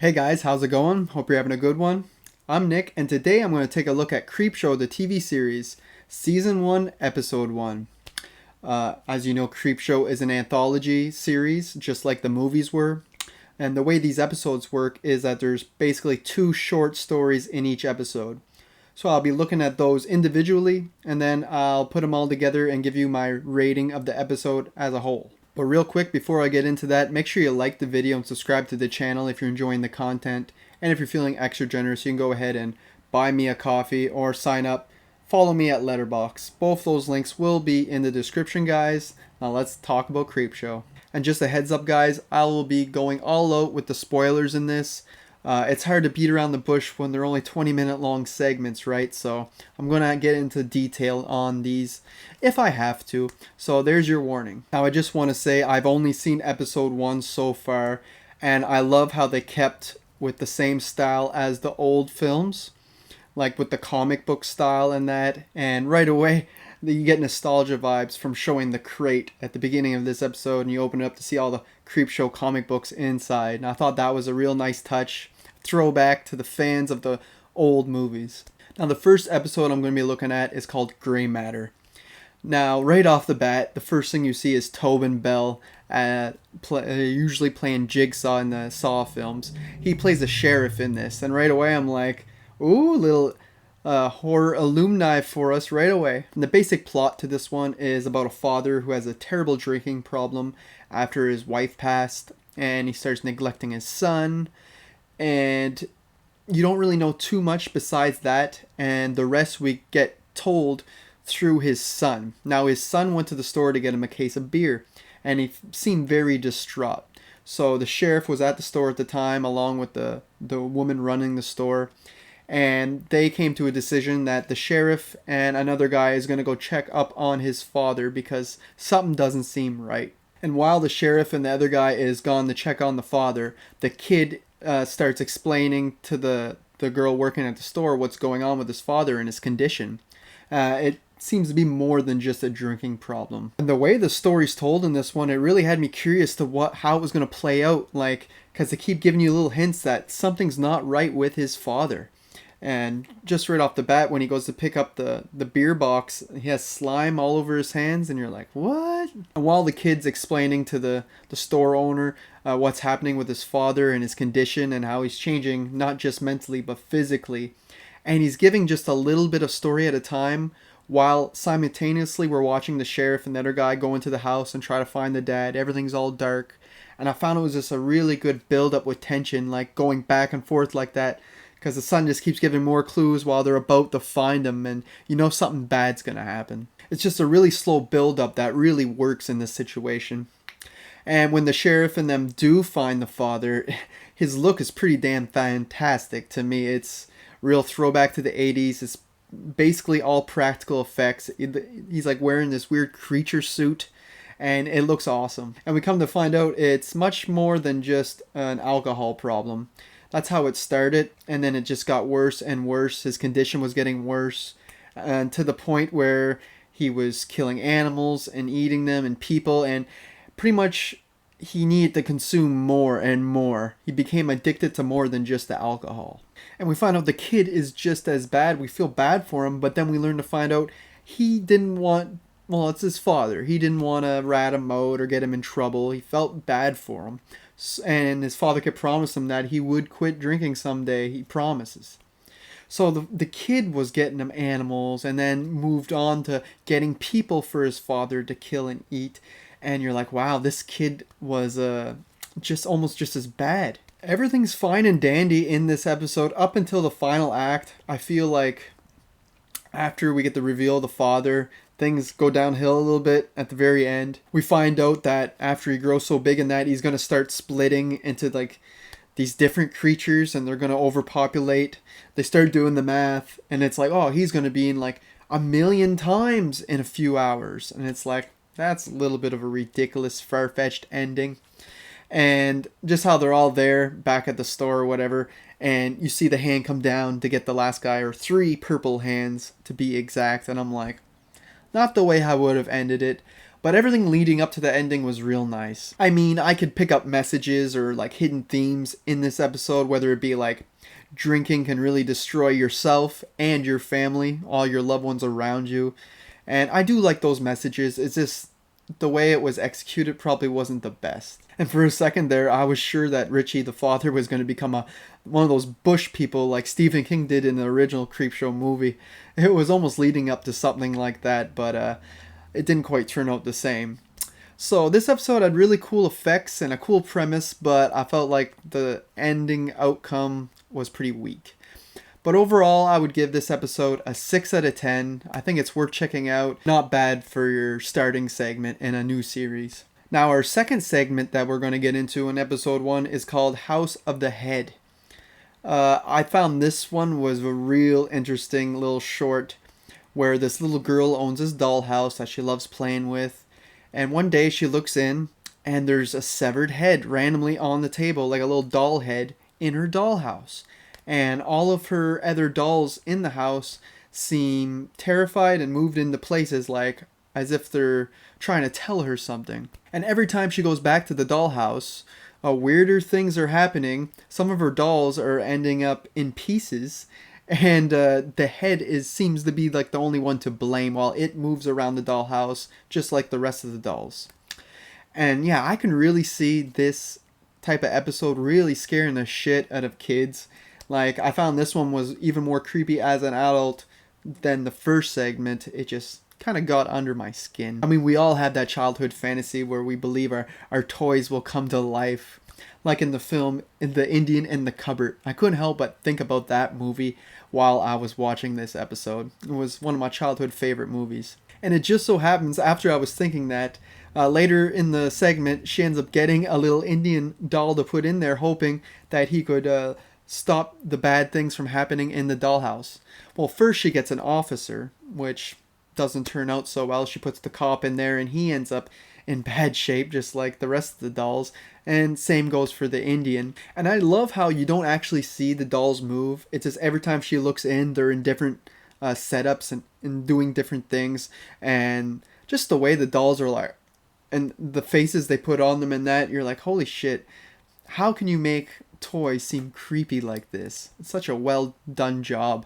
Hey guys, how's it going? Hope you're having a good one. I'm Nick, and today I'm going to take a look at Creepshow, the TV series, Season 1, Episode 1. As you know, Creepshow is an anthology series, just like the movies were. And the way these episodes work is that there's basically two short stories in each episode. So I'll be looking at those individually, and then I'll put them all together and give you my rating of the episode as a whole. But real quick, before I get into that, make sure you like the video and subscribe to the channel if you're enjoying the content. And if you're feeling extra generous, you can go ahead and buy me a coffee or sign up. Follow me at Letterboxd. Both those links will be in the description, guys. Now let's talk about Creepshow. And just a heads up, guys, I will be going all out with the spoilers in this. It's hard to beat around the bush when they're only 20-minute long segments, right? So I'm going to get into detail on these if I have to. So there's your warning. Now I just want to say I've only seen episode 1 so far, and I love how they kept with the same style as the old films, like with the comic book style and that. And right away, you get nostalgia vibes from showing the crate at the beginning of this episode, and you open it up to see all the Creepshow comic books inside. And I thought that was a real nice touch. Throwback to the fans of the old movies. Now the first episode I'm going to be looking at is called Gray Matter. Now right off the bat, the first thing you see is Tobin Bell usually playing Jigsaw in the Saw films. He plays a sheriff in this, and right away I'm like, ooh, little horror alumni for us right away. And the basic plot to this one is about a father who has a terrible drinking problem after his wife passed, and he starts neglecting his son. And you don't really know too much besides that, and the rest we get told through his son. Now his son went to the store to get him a case of beer, and he seemed very distraught. So the sheriff was at the store at the time along with the woman running the store, and they came to a decision that the sheriff and another guy is going to go check up on his father because something doesn't seem right. And while the sheriff and the other guy is gone to check on the father, the kid starts explaining to the girl working at the store what's going on with his father and his condition. It seems to be more than just a drinking problem. And the way the story's told in this one, it really had me curious to how it was going to play out, like, because they keep giving you little hints that something's not right with his father. And just right off the bat, when he goes to pick up the beer box, he has slime all over his hands, and you're like, what? And while the kid's explaining to the store owner what's happening with his father and his condition and how he's changing, not just mentally, but physically, and he's giving just a little bit of story at a time, while simultaneously we're watching the sheriff and the other guy go into the house and try to find the dad. Everything's all dark. And I found it was just a really good build-up with tension, like going back and forth like that, because the son just keeps giving more clues while they're about to find him, and you know something bad's going to happen. It's just a really slow build-up that really works in this situation. And when the sheriff and them do find the father, his look is pretty damn fantastic to me. It's real throwback to the 80s. It's basically all practical effects. He's like wearing this weird creature suit, and it looks awesome. And we come to find out it's much more than just an alcohol problem. That's how it started, and then it just got worse and worse. His condition was getting worse, and to the point where he was killing animals and eating them and people, and pretty much he needed to consume more and more. He became addicted to more than just the alcohol. And we find out the kid is just as bad. We feel bad for him, but then we learn to find out he didn't want, well, it's his father. He didn't want to rat him out or get him in trouble. He felt bad for him. And his father could promise him that he would quit drinking someday. He promises. So the kid was getting him animals, and then moved on to getting people for his father to kill and eat. And you're like, wow, this kid was just almost just as bad. Everything's fine and dandy in this episode up until the final act. I feel like after we get the reveal of the father, things go downhill a little bit at the very end. We find out that after he grows so big in that, he's going to start splitting into like these different creatures, and they're going to overpopulate. They start doing the math, and it's like, oh, he's going to be in like 1,000,000 times in a few hours. And it's like, that's a little bit of a ridiculous, far-fetched ending. And just how they're all there back at the store or whatever, and you see the hand come down to get the last guy, or 3 purple hands to be exact, and I'm like, not the way I would have ended it, but everything leading up to the ending was real nice. I mean, I could pick up messages or like hidden themes in this episode, whether it be like drinking can really destroy yourself and your family, all your loved ones around you. And I do like those messages. It's just the way it was executed probably wasn't the best. And for a second there, I was sure that Richie, the father, was going to become one of those bush people like Stephen King did in the original Creepshow movie. It was almost leading up to something like that, but it didn't quite turn out the same. So this episode had really cool effects and a cool premise, but I felt like the ending outcome was pretty weak. But overall, I would give this episode a 6 out of 10. I think it's worth checking out. Not bad for your starting segment in a new series. Now, our second segment that we're going to get into in episode 1 is called House of the Head. I found this one was a real interesting little short where this little girl owns this dollhouse that she loves playing with. And one day she looks in and there's a severed head randomly on the table, like a little doll head in her dollhouse. And all of her other dolls in the house seem terrified and moved into places like as if they're trying to tell her something. And every time she goes back to the dollhouse, weirder things are happening. Some of her dolls are ending up in pieces, and the head seems to be like the only one to blame while it moves around the dollhouse just like the rest of the dolls. And yeah, I can really see this type of episode really scaring the shit out of kids. Like, I found this one was even more creepy as an adult than the first segment. It just kind of got under my skin. I mean, we all have that childhood fantasy where we believe our toys will come to life. Like in the film, in The Indian in the Cupboard. I couldn't help but think about that movie while I was watching this episode. It was one of my childhood favorite movies. And it just so happens, after I was thinking that, later in the segment, she ends up getting a little Indian doll to put in there, hoping that he could stop the bad things from happening in the dollhouse. Well, first she gets an officer, which doesn't turn out so well. She puts the cop in there and he ends up in bad shape, just like the rest of the dolls. And same goes for the Indian. And I love how you don't actually see the dolls move. It's just every time she looks in, they're in different setups and doing different things. And just the way the dolls are like, and the faces they put on them and that, you're like, holy shit, how can you make toys seem creepy like this? It's such a well done job.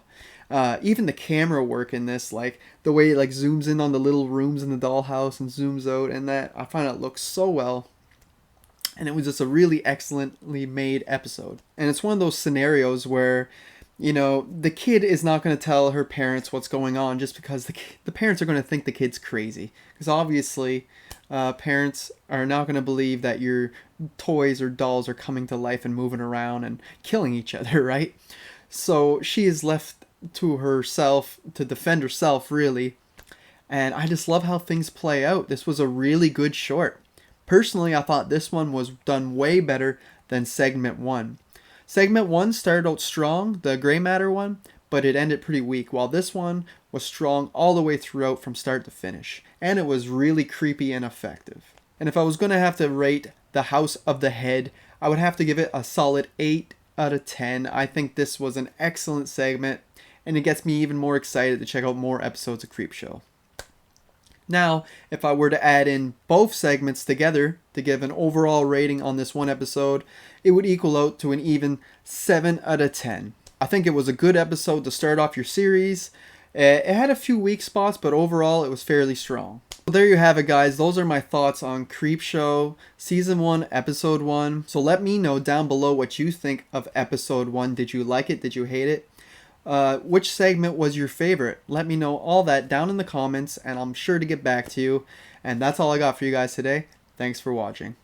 Even the camera work in this, like the way it like zooms in on the little rooms in the dollhouse and zooms out, and that, I find it looks so well. And it was just a really excellently made episode. And it's one of those scenarios where, you know, the kid is not going to tell her parents what's going on just because the parents are going to think the kid's crazy. Because obviously, parents are not going to believe that your toys or dolls are coming to life and moving around and killing each other, right? So she is left to herself to defend herself, really. And I just love how things play out. This was a really good short. Personally, I thought this one was done way better than segment 1. Segment 1 started out strong, the gray matter one, but it ended pretty weak, while this one was strong all the way throughout from start to finish. And it was really creepy and effective. And if I was going to have to rate The House of the Head, I would have to give it a solid 8 out of 10. I think this was an excellent segment, and it gets me even more excited to check out more episodes of Creepshow. Now, if I were to add in both segments together to give an overall rating on this one episode, it would equal out to an even 7 out of 10. I think it was a good episode to start off your series. It had a few weak spots, but overall it was fairly strong. So there you have it, guys. Those are my thoughts on Creepshow Season 1, Episode 1. So let me know down below what you think of Episode 1. Did you like it? Did you hate it? Which segment was your favorite? Let me know all that down in the comments, and I'm sure to get back to you. And that's all I got for you guys today. Thanks for watching.